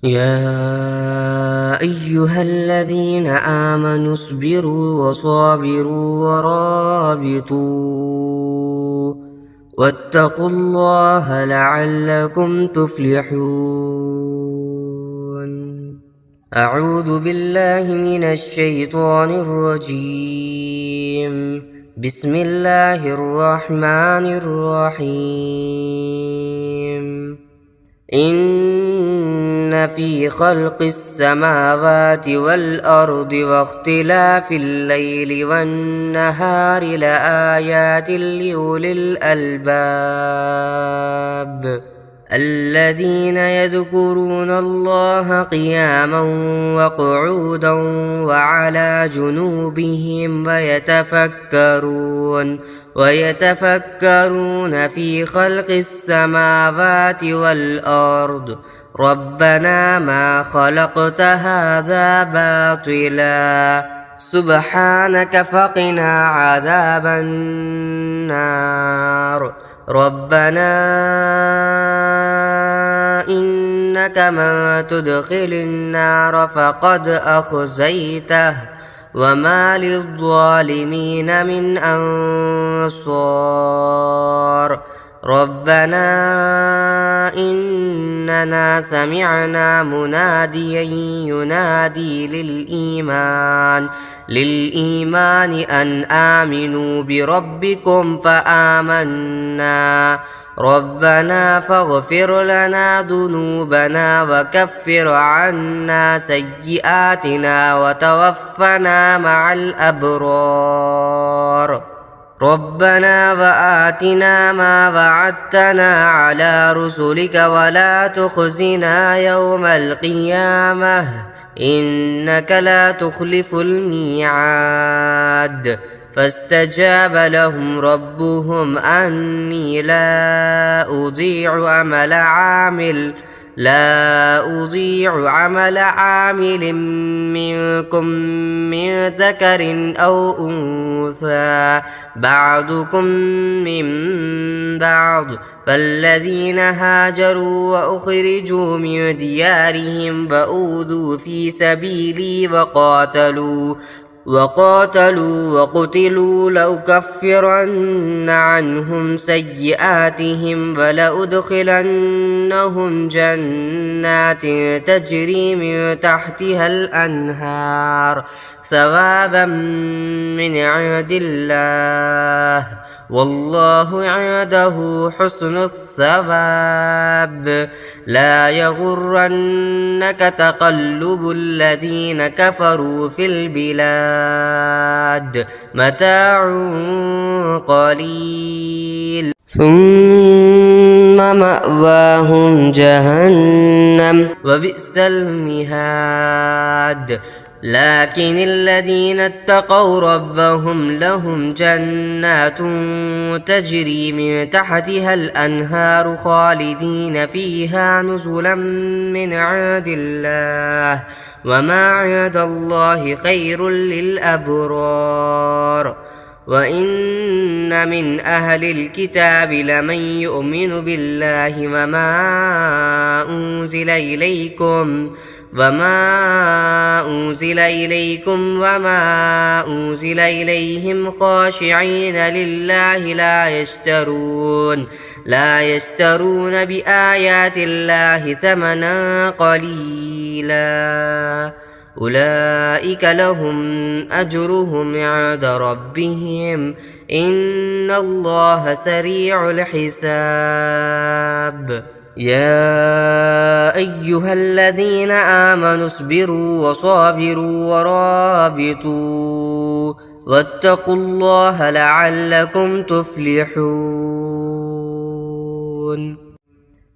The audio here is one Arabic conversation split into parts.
يا أيها الذين آمنوا اصبروا وصابروا ورابطوا واتقوا الله لعلكم تفلحون. أعوذ بالله من الشيطان الرجيم. بسم الله الرحمن الرحيم. إن في خلق السماوات والأرض واختلاف الليل والنهار لآيات لأولي الألباب الذين يذكرون الله قياما وقعودا وعلى جنوبهم ويتفكرون في خلق السماوات والأرض ربنا ما خلقت هذا باطلا سبحانك فقنا عذاب النار. ربنا إنك من تدخل النار فقد أخزيته وما للظالمين من أنصار. ربنا إننا سمعنا مناديا ينادي للإيمان أن آمنوا بربكم فآمنا. ربنا فاغفر لنا ذنوبنا وكفر عنا سيئاتنا وتوفنا مع الأبرار. ربنا وآتنا ما وعدتنا على رسلك ولا تخزنا يوم القيامة إنك لا تخلف الميعاد. فاستجاب لهم ربهم أني لا أضيع عمل عامل منكم من ذكر أو أنثى بعضكم من بعض. فالذين هاجروا وأخرجوا من ديارهم وأوذوا في سبيلي وقاتلوا وقتلوا لأكفرن عنهم سيئاتهم ولأدخلنهم جنات تجري من تحتها الأنهار ثوابا من عند الله والله عنده حسن الثواب. لا يغرنك تقلب الذين كفروا في البلاد متاع قليل ثم مأواهم جهنم وبئس المهاد. لكن الذين اتقوا ربهم لهم جنات تجري من تحتها الأنهار خالدين فيها نزلا من عند الله وما عند الله خير للأبرار. وإن من أهل الكتاب لمن يؤمن بالله وما أنزل إليكم وما أنزل إليهم خاشعين لله لا يشترون بآيات الله ثمنا قليلا أولئك لهم أجرهم عند ربهم إن الله سريع الحساب. يا أيها الذين آمنوا اصبروا وصابروا ورابطوا واتقوا الله لعلكم تفلحون.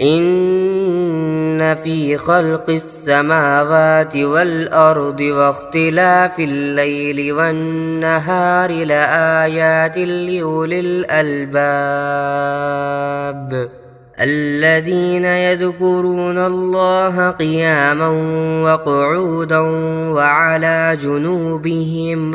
إن في خلق السماوات والأرض واختلاف الليل والنهار لآيات لأولي الألباب الذين يذكرون الله قياما وقعودا وعلى جنوبهم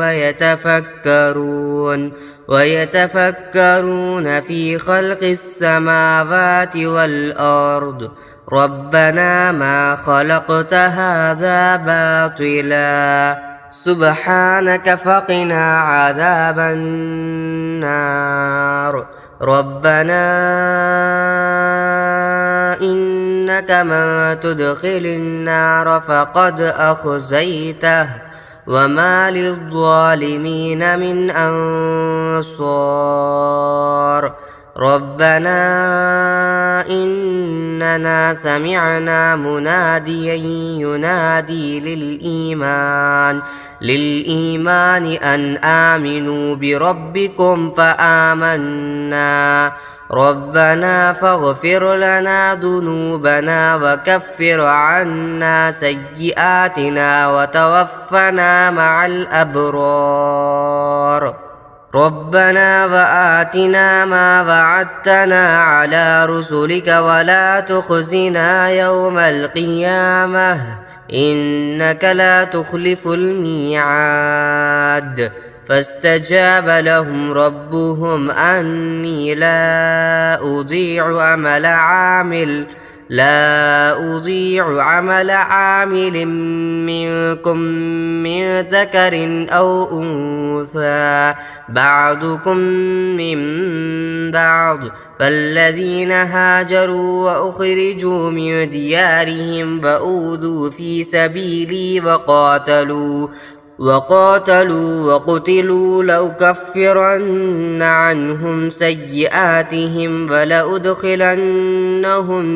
ويتفكرون في خلق السماوات والأرض ربنا ما خلقت هذا باطلا سبحانك فقنا عذاب النار ربنا إنك من تدخل النار فقد أخزيته وما للظالمين من أنصار ربنا إننا سمعنا مناديا ينادي للإيمان أن آمنوا بربكم فآمنا ربنا فاغفر لنا ذنوبنا وكفر عنا سيئاتنا وتوفنا مع الأبرار ربنا وآتنا ما وعدتنا على رسلك ولا تخزنا يوم القيامة إنك لا تخلف الميعاد فاستجاب لهم ربهم أني لا أضيع عمل عامل منكم من ذكر أو أنثى بعضكم من بعض فالذين هاجروا وأخرجوا من ديارهم وأوذوا في سبيلي وقاتلوا وقتلوا لأكفرن عنهم سيئاتهم ولأدخلنهم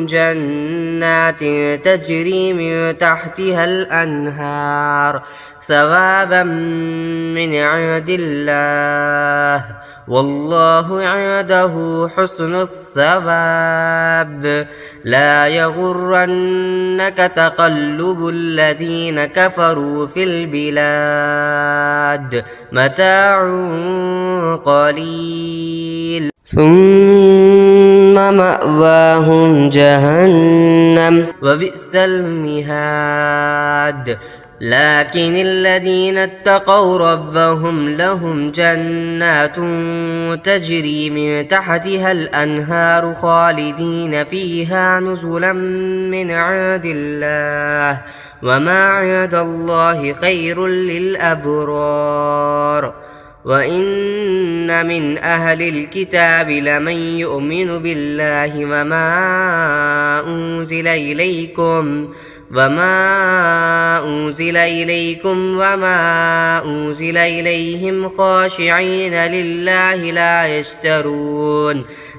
جنات تجري من تحتها الأنهار ثوابا من عند الله والله عنده حسن الثواب لا يغرنك تقلب الذين كفروا في البلاد متاع قليل ثم مأواهم جهنم وبئس المهاد لكن الذين اتقوا ربهم لهم جنات تجري من تحتها الأنهار خالدين فيها نزلا من عند الله وما عند الله خير للأبرار وإن من أهل الكتاب لمن يؤمن بالله وما أنزل إليكم وما أنزل إليهم خاشعين لله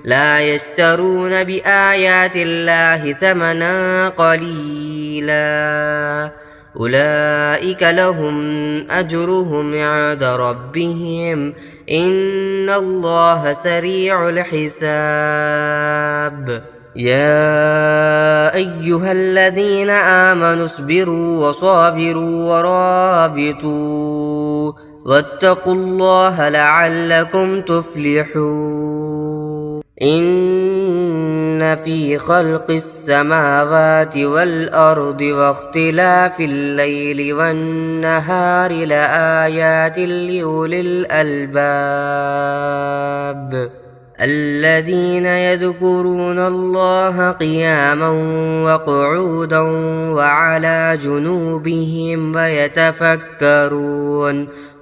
لا يشترون بآيات الله ثمنا قليلا أولئك لهم أجرهم عند ربهم إن الله سريع الحساب يا أيها الذين آمنوا اصبروا وصابروا ورابطوا واتقوا الله لعلكم تفلحون إن في خلق السماوات والأرض واختلاف الليل والنهار لآيات لأولي الألباب الذين يذكرون الله قياما وقعودا وعلى جنوبهم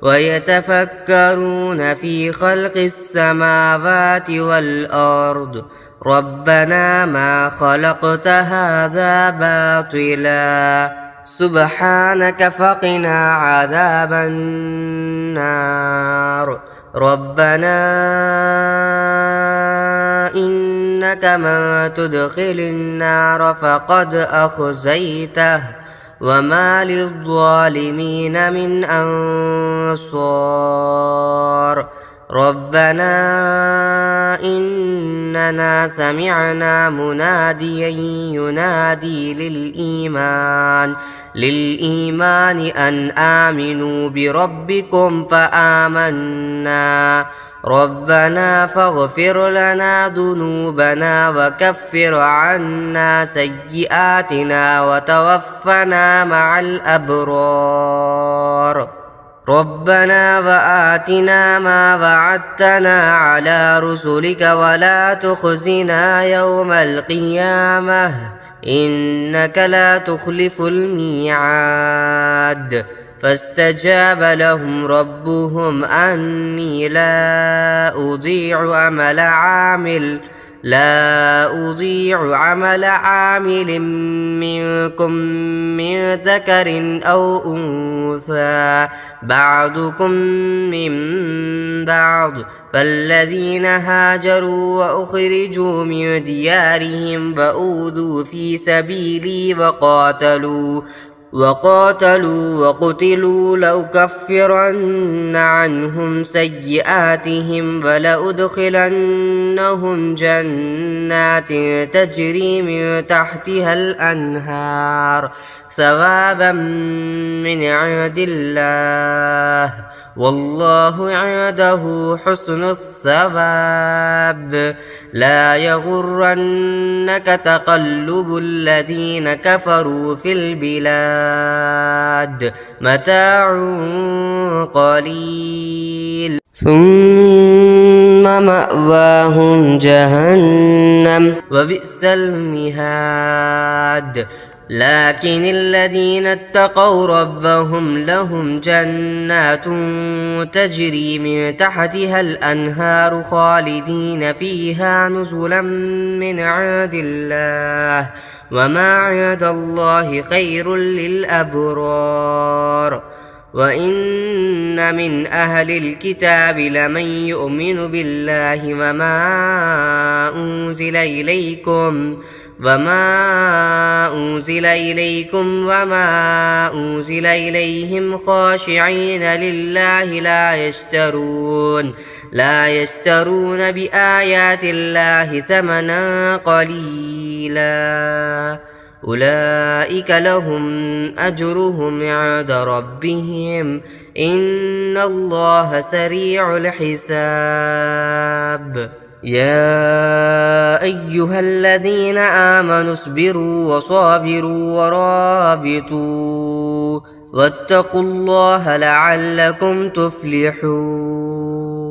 ويتفكرون في خلق السماوات والأرض ربنا ما خلقت هذا باطلا سبحانك فقنا عذاب النار ربنا إنك من تدخل النار فقد أخزيته وما للظالمين من أنصار ربنا إننا سمعنا مناديا ينادي للإيمان أن آمنوا بربكم فآمنا ربنا فاغفر لنا ذنوبنا وكفر عنا سيئاتنا وتوفنا مع الأبرار ربنا وآتنا ما وعدتنا على رسلك ولا تخزنا يوم القيامة إنك لا تخلف الميعاد فاستجاب لهم ربهم أني لا أضيع عمل عامل منكم من ذكر أو أنثى بعضكم من بعض فالذين هاجروا وأخرجوا من ديارهم فأوذوا في سبيلي وقاتلوا وقتلوا لأكفرن عنهم سيئاتهم ولأدخلنهم جنات تجري من تحتها الأنهار ثوابا من عند الله والله عنده حسن الثواب لا يغرنك تقلب الذين كفروا في البلاد متاع قليل ثم مأواهم جهنم وبئس المهاد لكن الذين اتقوا ربهم لهم جنات تجري من تحتها الأنهار خالدين فيها نزلا من عند الله وما عند الله خير للأبرار وإن من أهل الكتاب لمن يؤمن بالله وما أنزل إليكم وما أنزل إليهم خاشعين لله لا يشترون بآيات الله ثمنا قليلا أولئك لهم أجرهم عند ربهم إن الله سريع الحساب يا أيها الذين آمنوا اصبروا وصابروا ورابطوا واتقوا الله لعلكم تفلحون